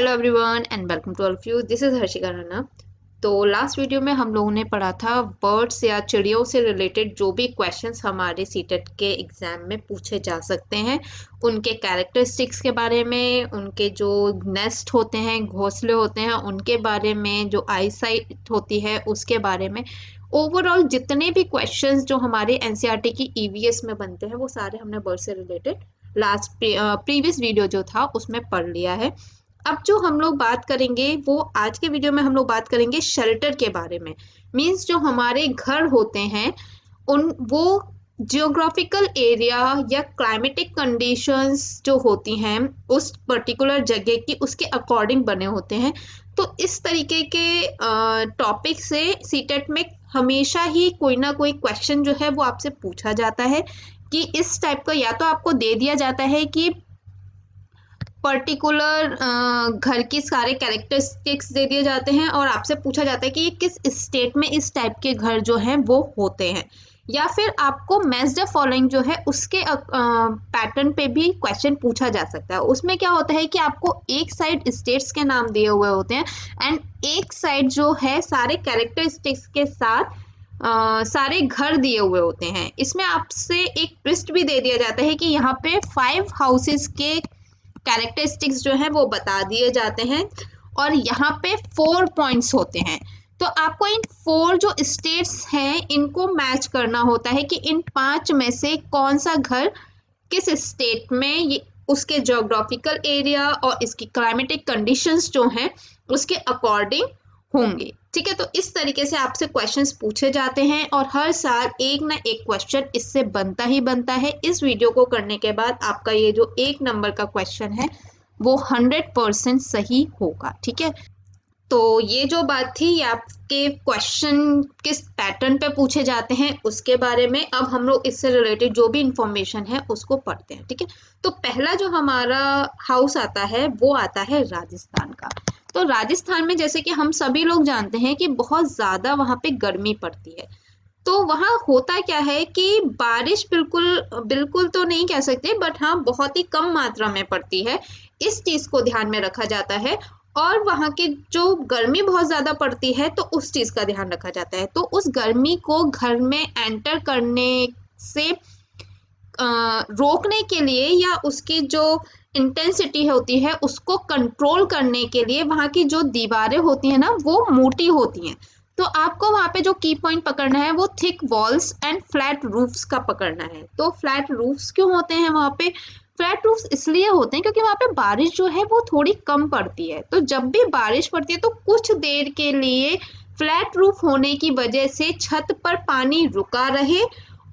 Hello everyone and welcome to all of you. This is Harshika Rana. तो last video में हम लोगों ने पढ़ा था बर्ड्स या चिड़ियों से रिलेटेड जो भी क्वेश्चंस हमारे सीटेट के एग्जाम में पूछे जा सकते हैं, उनके कैरेक्टरिस्टिक्स के बारे में, उनके जो नेस्ट होते हैं, घोंसले होते हैं, उनके बारे में, जो आईसाइट होती है उसके बारे में, ओवरऑल जितने भी क्वेश्चंस जो हमारे एनसीईआरटी की ईवीएस में बनते हैं वो सारे हमने बर्ड से रिलेटेड लास्ट प्रीवियस वीडियो जो था उसमें पढ़ लिया है। अब जो हम लोग बात करेंगे वो आज के वीडियो में हम लोग बात करेंगे शेल्टर के बारे में। मींस जो हमारे घर होते हैं उन वो जियोग्राफिकल एरिया या क्लाइमेटिक कंडीशंस जो होती हैं उस पर्टिकुलर जगह की उसके अकॉर्डिंग बने होते हैं। तो इस तरीके के टॉपिक से सीटेट में हमेशा ही कोई ना कोई क्वेश्चन जो है वो आपसे पूछा जाता है कि इस टाइप का, या तो आपको दे दिया जाता है कि पर्टिकुलर घर की सारे कैरेक्टरिस्टिक्स दे दिए जाते हैं और आपसे पूछा जाता है कि ये किस स्टेट में इस टाइप के घर जो हैं वो होते हैं, या फिर आपको मैच द फॉलोइंग जो है उसके पैटर्न पे भी क्वेश्चन पूछा जा सकता है। उसमें क्या होता है कि आपको एक साइड स्टेट्स के नाम दिए हुए होते हैं एंड एक साइड जो है सारे कैरेक्टरिस्टिक्स के साथ सारे घर दिए हुए होते हैं। इसमें आपसे एक ट्विस्ट भी दे दिया जाता है कि यहाँ पे 5 हाउसेस के कैरेक्टरिस्टिक्स जो है वो बता दिए जाते हैं और यहाँ पे 4 पॉइंट्स होते हैं। तो आपको इन 4 जो स्टेट्स हैं इनको मैच करना होता है कि इन 5 में से कौन सा घर किस स्टेट में, ये उसके ज्योग्राफिकल एरिया और इसकी क्लाइमेटिक कंडीशंस जो हैं उसके अकॉर्डिंग होंगे। ठीक है, तो इस तरीके से आपसे क्वेश्चंस पूछे जाते हैं और हर साल एक ना एक क्वेश्चन इससे बनता ही बनता है। इस वीडियो को करने के बाद आपका ये जो 1 नंबर का क्वेश्चन है वो 100% सही होगा। ठीक है, तो ये जो बात थी ये आपके क्वेश्चन किस पैटर्न पे पूछे जाते हैं उसके बारे में। अब हम लोग इससे रिलेटेड जो भी इंफॉर्मेशन है उसको पढ़ते हैं। ठीक है, तो पहला जो हमारा हाउस आता है वो आता है राजस्थान का। तो राजस्थान में जैसे कि हम सभी लोग जानते हैं कि बहुत ज़्यादा वहाँ पे गर्मी पड़ती है। तो वहाँ होता क्या है कि बारिश बिल्कुल बिल्कुल तो नहीं कह सकते, बट हाँ बहुत ही कम मात्रा में पड़ती है। इस चीज़ को ध्यान में रखा जाता है और वहाँ की जो गर्मी बहुत ज़्यादा पड़ती है तो उस चीज़ का ध्यान रखा जाता है। तो उस गर्मी को घर में एंटर करने से रोकने के लिए या उसकी जो इंटेंसिटी होती है उसको कंट्रोल करने के लिए वहाँ की जो दीवारें होती हैं ना वो मोटी होती हैं। तो आपको वहाँ पे जो की पॉइंट पकड़ना है वो thick walls and flat roofs का पकड़ना है। तो फ्लैट रूफ्स क्यों होते हैं वहाँ पे? फ्लैट रूफ्स इसलिए होते हैं क्योंकि वहाँ पे बारिश जो है वो थोड़ी कम पड़ती है। तो जब भी बारिश पड़ती है तो कुछ देर के लिए फ्लैट रूफ होने की वजह से छत पर पानी रुका रहे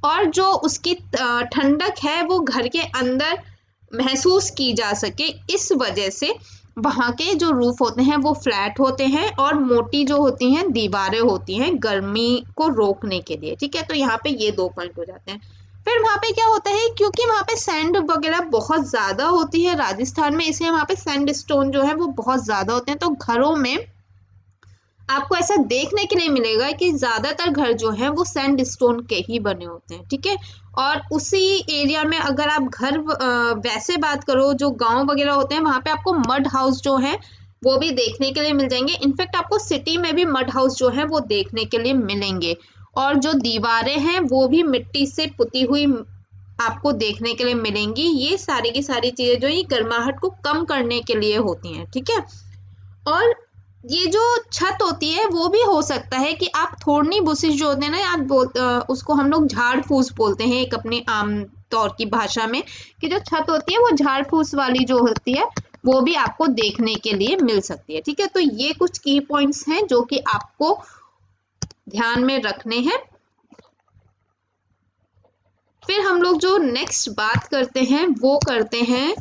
और जो उसकी ठंडक है वो घर के अंदर महसूस की जा सके। इस वजह से वहाँ के जो रूफ होते हैं वो फ्लैट होते हैं और मोटी जो होती हैं दीवारें होती हैं गर्मी को रोकने के लिए। ठीक है, तो यहाँ पे ये 2 पॉइंट हो जाते हैं। फिर वहाँ पे क्या होता है, क्योंकि वहाँ पे सैंड वगैरह बहुत ज़्यादा होती है राजस्थान में, इसलिए वहाँ पे सैंड स्टोन जो है वो बहुत ज़्यादा होते हैं। तो घरों में आपको ऐसा देखने के लिए मिलेगा कि ज़्यादातर घर जो हैं वो सैंड स्टोन के ही बने होते हैं। ठीक है, और उसी एरिया में अगर आप घर वैसे बात करो जो गांव वगैरह होते हैं वहाँ पे आपको मड हाउस जो है वो भी देखने के लिए मिल जाएंगे। इनफैक्ट आपको सिटी में भी मड हाउस जो है वो देखने के लिए मिलेंगे और जो दीवारें हैं वो भी मिट्टी से पुती हुई आपको देखने के लिए मिलेंगी। ये सारी की सारी चीज़ें जो ये गर्माहट को कम करने के लिए होती हैं। ठीक है, और ये जो छत होती है वो भी हो सकता है कि आप थोड़नी बुशिश जो होते हैं ना, उसको हम लोग झाड़ फूस बोलते हैं एक अपने आम तौर की भाषा में, कि जो छत होती है वो झाड़ फूस वाली जो होती है वो भी आपको देखने के लिए मिल सकती है। ठीक है, तो ये कुछ की पॉइंट्स हैं जो कि आपको ध्यान में रखने हैं। फिर हम लोग जो नेक्स्ट बात करते हैं वो करते हैं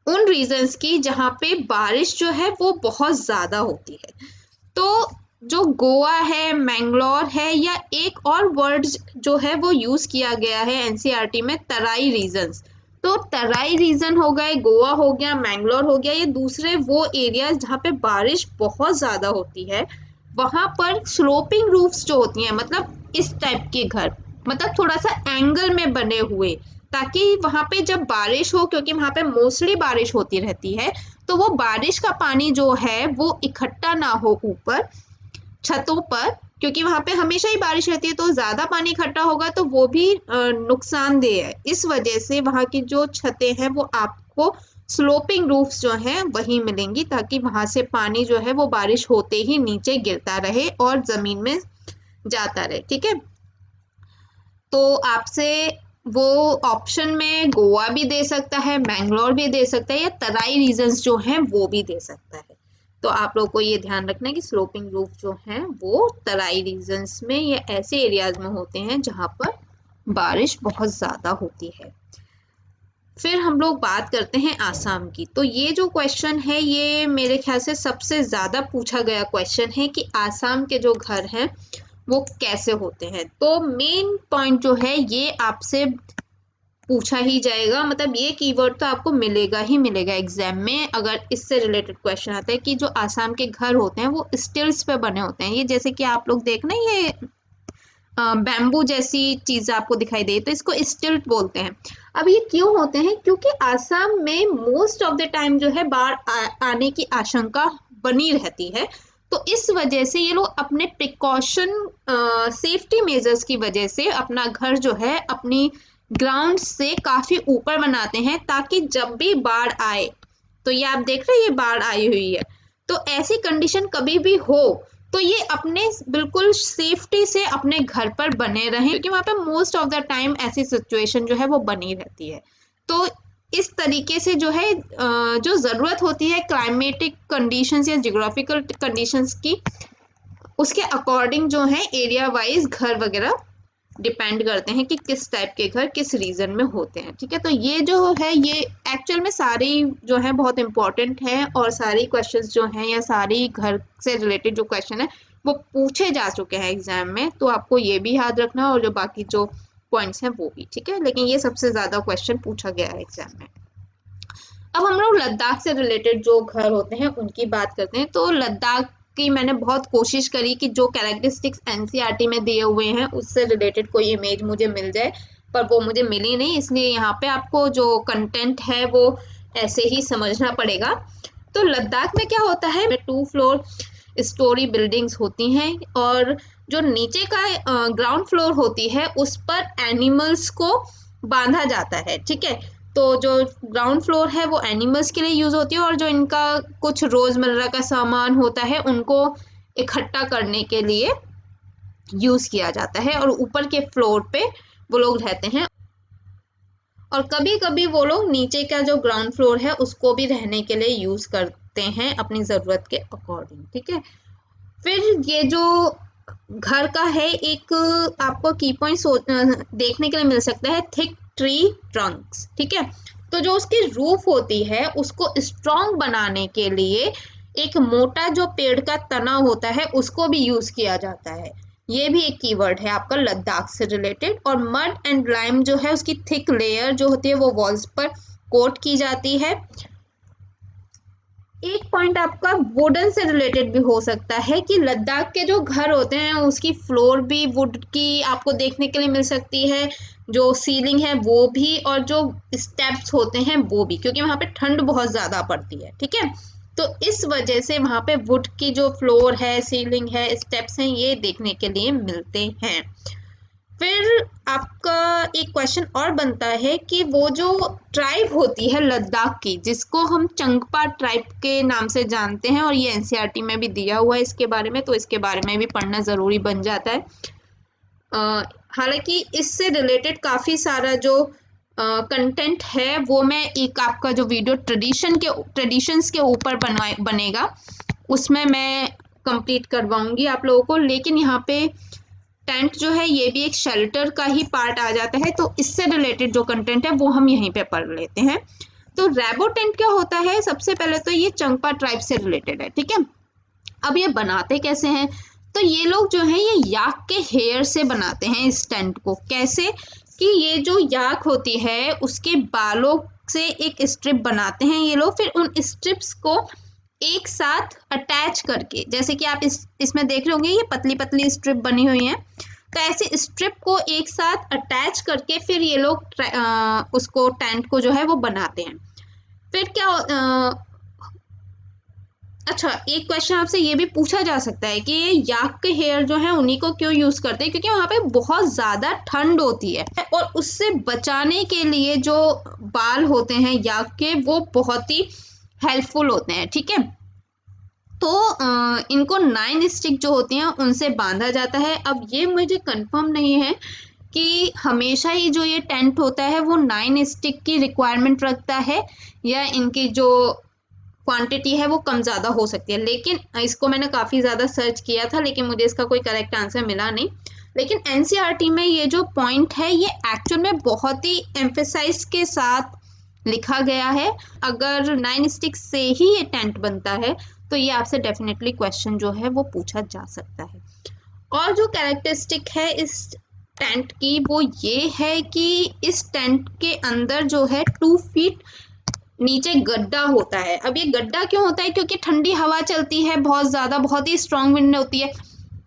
उन रीजन्स की जहाँ पे बारिश जो है वो बहुत ज़्यादा होती है। तो जो गोवा है, मैंगलोर है, या एक और वर्ड जो है वो यूज़ किया गया है एनसीईआरटी में, तराई रीजन्स। तो तराई रीजन हो गए, गोवा हो गया, मैंगलोर हो गया, ये दूसरे वो एरियाज जहाँ पे बारिश बहुत ज़्यादा होती है। वहाँ पर स्लोपिंग रूफ्स जो होती हैं, मतलब इस टाइप के घर, मतलब थोड़ा सा एंगल में बने हुए, ताकि वहां पे जब बारिश हो, क्योंकि वहां पे मोस्टली बारिश होती रहती है, तो वो बारिश का पानी जो है वो इकट्ठा ना हो ऊपर छतों पर, क्योंकि वहां पे हमेशा ही बारिश रहती है, तो ज्यादा पानी इकट्ठा होगा तो वो भी नुकसानदेह है। इस वजह से वहां की जो छतें हैं वो आपको स्लोपिंग रूफ्स जो हैं वही मिलेंगी, ताकि वहां से पानी जो है वो बारिश होते ही नीचे गिरता रहे और जमीन में जाता रहे। ठीक है, तो आपसे वो ऑप्शन में गोवा भी दे सकता है, मैंगलोर भी दे सकता है, या तराई रीजन्स जो हैं वो भी दे सकता है। तो आप लोग को ये ध्यान रखना है कि स्लोपिंग रूफ जो हैं वो तराई रीजन्स में या ऐसे एरियाज में होते हैं जहां पर बारिश बहुत ज्यादा होती है। फिर हम लोग बात करते हैं आसाम की। तो ये जो क्वेश्चन है ये मेरे ख्याल से सबसे ज्यादा पूछा गया क्वेश्चन है कि आसाम के जो घर हैं वो कैसे होते हैं। तो मेन पॉइंट जो है ये आपसे पूछा ही जाएगा, मतलब ये कीवर्ड तो आपको मिलेगा ही मिलेगा एग्जाम में अगर इससे रिलेटेड क्वेश्चन आता है कि जो आसाम के घर होते हैं वो स्टिल्स पे बने होते हैं। ये जैसे कि आप लोग देखना, ये बैम्बू जैसी चीज आपको दिखाई दे तो इसको स्टिल्ट बोलते हैं। अब ये क्यों होते हैं? क्योंकि आसाम में मोस्ट ऑफ द टाइम जो है बाढ़ आने की आशंका बनी रहती है, तो इस वजह से ये लोग अपने प्रिकॉशन सेफ्टी मेजर्स की वजह से अपना घर जो है अपनी ग्राउंड से काफी ऊपर बनाते हैं, ताकि जब भी बाढ़ आए, तो ये आप देख रहे हैं ये बाढ़ आई हुई है, तो ऐसी कंडीशन कभी भी हो तो ये अपने बिल्कुल सेफ्टी से अपने घर पर बने रहें, क्योंकि वहां पे मोस्ट ऑफ द टाइम ऐसी सिचुएशन जो है वो बनी रहती है। तो इस तरीके से जो है जो ज़रूरत होती है क्लाइमेटिक कंडीशंस या जियोग्राफिकल कंडीशंस की, उसके अकॉर्डिंग जो है एरिया वाइज घर वगैरह डिपेंड करते हैं कि किस टाइप के घर किस रीजन में होते हैं। ठीक है, तो ये जो है ये एक्चुअल में सारी जो है बहुत इंपॉर्टेंट है, और सारी क्वेश्चंस जो हैं या सारी घर से रिलेटेड जो क्वेश्चन है वो पूछे जा चुके हैं एग्जाम में, तो आपको ये भी याद रखना और जो बाकी जो पॉइंट्स हैं वो भी। ठीक है, लेकिन ये सबसे ज्यादा क्वेश्चन पूछा गया है एग्जाम में। अब हम लोग लद्दाख से रिलेटेड जो घर होते हैं उनकी बात करते हैं। तो लद्दाख की मैंने बहुत कोशिश करी कि जो कैरेक्टरिस्टिक्स एनसीईआरटी में दिए हुए हैं उससे रिलेटेड कोई इमेज मुझे मिल जाए, पर वो मुझे मिली नहीं, इसलिए यहाँ पे आपको जो कंटेंट है वो ऐसे ही समझना पड़ेगा। तो लद्दाख में क्या होता है, 2 फ्लोर स्टोरी बिल्डिंग्स होती हैं, और जो नीचे का ग्राउंड फ्लोर होती है उस पर एनिमल्स को बांधा जाता है। ठीक है, तो जो ग्राउंड फ्लोर है वो एनिमल्स के लिए यूज होती है, और जो इनका कुछ रोजमर्रा का सामान होता है उनको इकट्ठा करने के लिए यूज किया जाता है, और ऊपर के फ्लोर पे वो लोग रहते हैं, और कभी कभी वो लोग नीचे का जो ग्राउंड फ्लोर है उसको भी रहने के लिए यूज करते हैं अपनी जरूरत के अकॉर्डिंग। ठीक है, फिर ये जो घर का है एक आपको की पॉइंट देखने के लिए मिल सकता है, थिक ट्री ट्रंक्स। ठीक है, तो जो उसकी रूफ होती है उसको स्ट्रॉन्ग बनाने के लिए एक मोटा जो पेड़ का तना होता है उसको भी यूज किया जाता है। ये भी एक कीवर्ड है आपका लद्दाख से रिलेटेड। और मड एंड लाइम जो है उसकी थिक लेयर जो होती है वो वॉल्स पर कोट की जाती है। एक पॉइंट आपका वुडन से रिलेटेड भी हो सकता है कि लद्दाख के जो घर होते हैं उसकी फ्लोर भी वुड की आपको देखने के लिए मिल सकती है, जो सीलिंग है वो भी, और जो स्टेप्स होते हैं वो भी, क्योंकि वहां पे ठंड बहुत ज्यादा पड़ती है। ठीक है, तो इस वजह से वहां पे वुड की जो फ्लोर है, सीलिंग है, स्टेप्स हैं, ये देखने के लिए मिलते हैं। फिर आपका एक क्वेश्चन और बनता है कि वो जो ट्राइब होती है लद्दाख की, जिसको हम चंगपा ट्राइब के नाम से जानते हैं, और ये एनसीईआरटी में भी दिया हुआ है इसके बारे में, तो इसके बारे में भी पढ़ना ज़रूरी बन जाता है। हालांकि इससे रिलेटेड काफ़ी सारा जो कंटेंट है वो मैं एक आपका जो वीडियो ट्रेडिशंस के ऊपर बनेगा उसमें मैं कंप्लीट करवाऊंगी आप लोगों को। लेकिन यहाँ पे टेंट जो है ये भी एक शेल्टर का ही पार्ट आ जाता है, तो इससे रिलेटेड जो कंटेंट है वो हम यहीं पे पढ़ लेते हैं। तो रैबो टेंट क्या होता है? सबसे पहले तो ये चंगपा ट्राइब से रिलेटेड है। ठीक है, अब ये बनाते कैसे हैं? तो ये लोग जो है ये याक के हेयर से बनाते हैं इस टेंट को। कैसे कि ये जो याक होती है उसके बालों से एक स्ट्रिप बनाते हैं ये लोग, फिर उन स्ट्रिप्स को एक साथ अटैच करके, जैसे कि आप इसमें देख रहे होंगे ये पतली पतली स्ट्रिप बनी हुई है, तो ऐसे स्ट्रिप को एक साथ अटैच करके फिर ये लोग उसको टेंट को जो है वो बनाते हैं। फिर क्या अच्छा, एक क्वेश्चन आपसे ये भी पूछा जा सकता है कि ये याक के हेयर जो है उन्हीं को क्यों यूज करते हैं, क्योंकि वहां पे बहुत ज्यादा ठंड होती है और उससे बचाने के लिए जो बाल होते हैं याक के वो बहुत ही हेल्पफुल होते हैं। ठीक है, तो इनको 9 स्टिक जो होती हैं उनसे बांधा जाता है। अब ये मुझे कंफर्म नहीं है कि हमेशा ही जो ये टेंट होता है वो 9 स्टिक की रिक्वायरमेंट रखता है या इनकी जो क्वांटिटी है वो कम ज़्यादा हो सकती है, लेकिन इसको मैंने काफ़ी ज़्यादा सर्च किया था लेकिन मुझे इसका कोई करेक्ट आंसर मिला नहीं। लेकिन एनसीईआरटी में ये जो पॉइंट है ये एक्चुअल में बहुत ही एम्फेसाइज के साथ लिखा गया है। अगर 9 स्टिक से ही ये टेंट बनता है तो ये आपसे डेफिनेटली क्वेश्चन जो है वो पूछा जा सकता है। और जो कैरेक्टरिस्टिक है इस टेंट की वो ये है कि इस टेंट के अंदर जो है 2 फीट नीचे गड्ढा होता है। अब ये गड्ढा क्यों होता है, क्योंकि ठंडी हवा चलती है बहुत ज़्यादा, बहुत ही स्ट्रांग विंड होती है।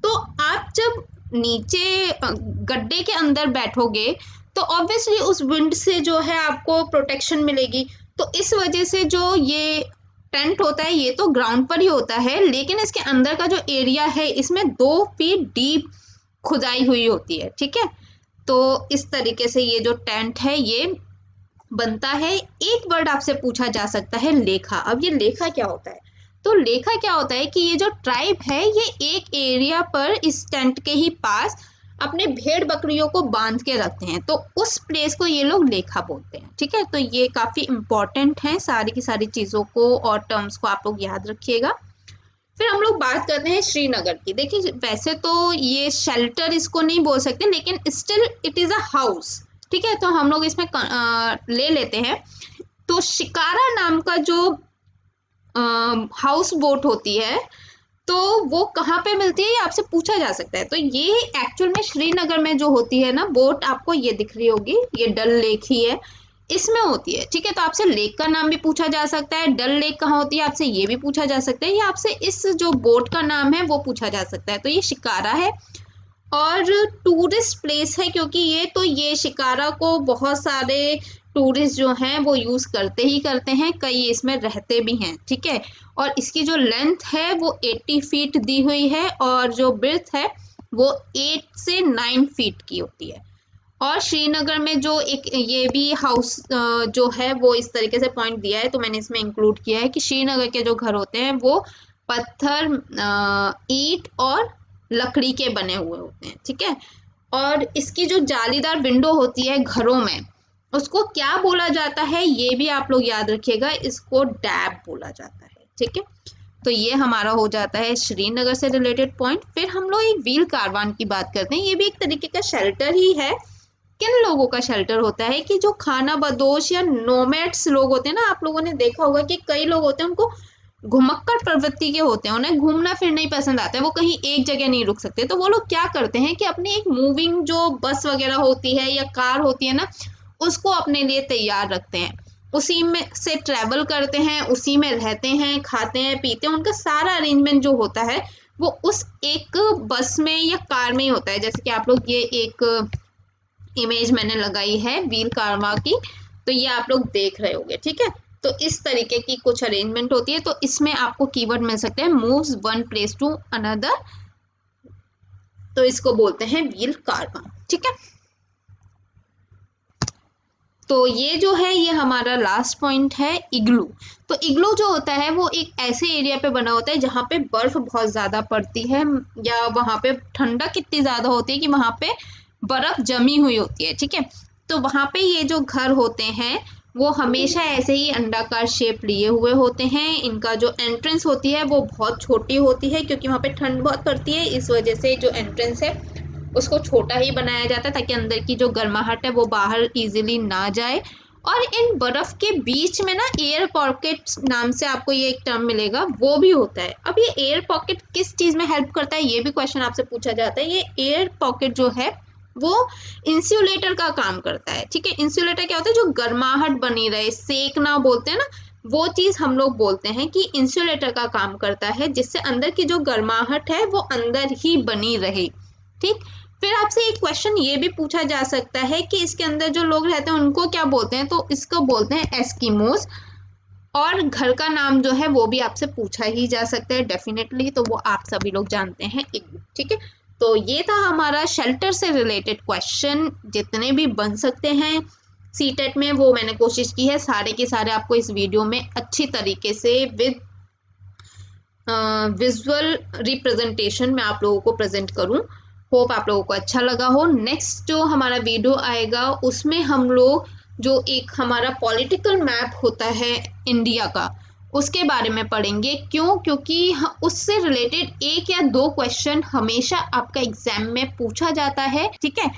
तो आप जब नीचे गड्ढे के अंदर बैठोगे तो ऑब्वियसली उस विंड से जो है आपको प्रोटेक्शन मिलेगी। तो इस वजह से जो ये टेंट होता है ये तो ग्राउंड पर ही होता है, लेकिन इसके अंदर का जो एरिया है इसमें 2 फीट डीप खुदाई हुई होती है। ठीक है, तो इस तरीके से ये जो टेंट है ये बनता है। एक वर्ड आपसे पूछा जा सकता है लेखा। अब ये लेखा क्या होता है, तो लेखा क्या होता है कि ये जो ट्राइब है ये एक एरिया पर इस टेंट के ही पास अपने भेड़ बकरियों को बांध के रखते हैं, तो उस प्लेस को ये लोग लेखा बोलते हैं। ठीक है, तो ये काफ़ी इंपॉर्टेंट है, सारी की सारी चीज़ों को और टर्म्स को आप लोग याद रखिएगा। फिर हम लोग बात करते हैं श्रीनगर की। देखिए वैसे तो ये शेल्टर इसको नहीं बोल सकते, लेकिन still it is a house. ठीक है, तो हम लोग इसमें ले लेते हैं। तो शिकारा नाम का जो हाउस बोट होती है तो वो कहाँ पे मिलती है ये आपसे पूछा जा सकता है। तो ये एक्चुअल में श्रीनगर में जो होती है ना बोट, आपको ये दिख रही होगी, ये डल लेक ही है, इसमें होती है। ठीक है, तो आपसे लेक का नाम भी पूछा जा सकता है, डल लेक कहाँ होती है आपसे ये भी पूछा जा सकता है, या आपसे इस जो बोट का नाम है वो पूछा जा सकता है। तो ये शिकारा है और टूरिस्ट प्लेस है, क्योंकि ये शिकारा को बहुत सारे टूरिस्ट जो हैं वो यूज़ करते ही करते हैं, कई इसमें रहते भी हैं। ठीक है, और इसकी जो लेंथ है वो 80 फीट दी हुई है और जो ब्रेथ है वो 8 से 9 फीट की होती है। और श्रीनगर में जो एक ये भी हाउस जो है वो इस तरीके से पॉइंट दिया है, तो मैंने इसमें इंक्लूड किया है कि श्रीनगर के जो घर होते हैं वो पत्थर, ईंट और लकड़ी के बने हुए होते हैं। ठीक है, और इसकी जो जालीदार विंडो होती है घरों में उसको क्या बोला जाता है ये भी आप लोग याद रखिएगा, इसको डैब बोला जाता है। ठीक है, तो ये हमारा हो जाता है श्रीनगर से रिलेटेड पॉइंट। फिर हम लोग एक व्हील कारवान की बात करते हैं। ये भी एक तरीके का शेल्टर ही है। किन लोगों का शेल्टर होता है कि जो खाना बदोश या नोमैड्स लोग होते हैं ना, आप लोगों ने देखा होगा कि कई लोग होते हैं उनको घुमक्कड़ प्रवृत्ति के होते हैं, उन्हें घूमना फिरना ही पसंद आता है, वो कहीं एक जगह नहीं रुक सकते। तो वो लोग क्या करते हैं कि अपनी एक मूविंग जो बस वगैरह होती है या कार होती है ना उसको अपने लिए तैयार रखते हैं, उसी में से ट्रैवल करते हैं, उसी में रहते हैं, खाते हैं, पीते हैं। उनका सारा अरेंजमेंट जो होता है वो उस एक बस में या कार में ही होता है। जैसे कि आप लोग ये एक इमेज मैंने लगाई है व्हील कारवा की, तो ये आप लोग देख रहे होंगे। ठीक है, तो इस तरीके की कुछ अरेंजमेंट होती है। तो इसमें आपको कीवर्ड मिल सकते हैं moves one place to another, तो इसको बोलते हैं व्हील कारवा। ठीक है, तो ये जो है ये हमारा लास्ट पॉइंट है इग्लू। तो इग्लू जो होता है वो एक ऐसे एरिया पे बना होता है जहाँ पे बर्फ बहुत ज़्यादा पड़ती है या वहाँ पे ठंडक इतनी ज़्यादा होती है कि वहाँ पे बर्फ जमी हुई होती है। ठीक है, तो वहाँ पे ये जो घर होते हैं वो हमेशा ऐसे ही अंडाकार शेप लिए हुए होते हैं। इनका जो एंट्रेंस होती है वो बहुत छोटी होती है, क्योंकि वहाँ पे ठंड बहुत पड़ती है, इस वजह से जो एंट्रेंस है उसको छोटा ही बनाया जाता है ताकि अंदर की जो गर्माहट है वो बाहर इजीली ना जाए। और इन बर्फ के बीच में ना एयर पॉकेट नाम से आपको ये एक टर्म मिलेगा, वो भी होता है। अब ये एयर पॉकेट किस चीज़ में हेल्प करता है ये भी क्वेश्चन आपसे पूछा जाता है। ये एयर पॉकेट जो है वो इंसुलेटर का काम करता है। ठीक है, इंसुलेटर क्या होता है, जो गर्माहट बनी रहे, सेकना बोलते हैं ना, वो चीज़ हम लोग बोलते हैं कि इंसुलेटर का काम करता है, जिससे अंदर की जो गर्माहट है वो अंदर ही बनी रहे। ठीक, फिर आपसे एक क्वेश्चन ये भी पूछा जा सकता है कि इसके अंदर जो लोग रहते हैं उनको क्या बोलते हैं, तो इसको बोलते हैं एस्किमोस। और घर का नाम जो है वो भी आपसे पूछा ही जा सकता है डेफिनेटली, तो वो आप सभी लोग जानते हैं इग्लू। ठीक है, तो ये था हमारा शेल्टर से रिलेटेड क्वेश्चन, जितने भी बन सकते हैं सीटेट में वो मैंने कोशिश की है सारे के सारे आपको इस वीडियो में अच्छी तरीके से विद विजुअल रिप्रेजेंटेशन में आप लोगों को प्रेजेंट करूं। होप आप लोगों को अच्छा लगा हो। नेक्स्ट जो हमारा वीडियो आएगा उसमें हम लोग जो एक हमारा पॉलिटिकल मैप होता है इंडिया का, उसके बारे में पढ़ेंगे। क्यों? क्योंकि उससे रिलेटेड एक या दो क्वेश्चन हमेशा आपका एग्जाम में पूछा जाता है। ठीक है,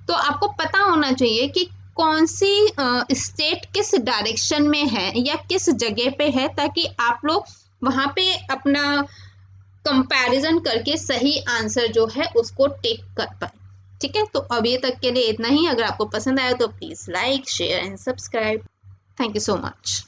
तो आपको पता होना चाहिए कि कौन सी स्टेट किस डायरेक्शन में है या किस जगह पे है, ताकि आप लोग वहां पे अपना कंपैरिजन करके सही आंसर जो है उसको टेक कर पाए। ठीक है, तो अभी तक के लिए इतना ही। अगर आपको पसंद आया तो please like share and subscribe. Thank you so much.